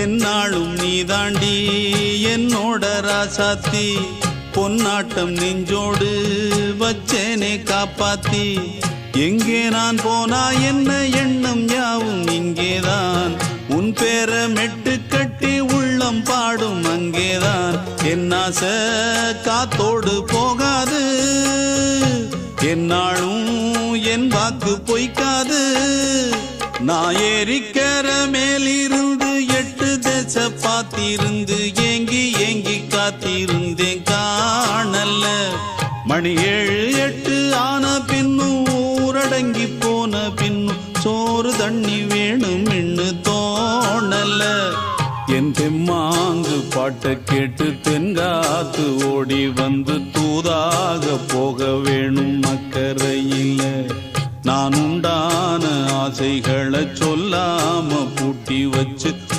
என்னாலும் நீதாண்டி என்னோட ராசாத்தி பொன்னாட்டம் நெஞ்சோடு வச்சேனே காப்பாத்தி எங்கே நான் போனா என்ன எண்ணம் யாவும் இங்கேதான் உன் பேர மெட்டு கட்டி உள்ளம் பாடும் அங்கேதான் என் ஆசை காத்தோடு போகாது என்னாலும் என் வாக்கு பொய்க்காது நான் ஏறிக்கிற மேலிருந்து 8 தேச பார்த்திருந்து ஏங்கி ஏங்கி காத்திருந்தேன் காணல்ல மணி 7 8 ஆன பின்னும் ஊரடங்கி போன பின்னும் சோறு தண்ணி வேணும் என்று தோணல என் தெம்மாங்கு பாட்டை கேட்டு தென்காத்து ஓடி வந்து தூதாக போக வேணும் அக்கறையில் நான் உண்டான ஆசைகளை சொல்லாம பூட்டி வச்சு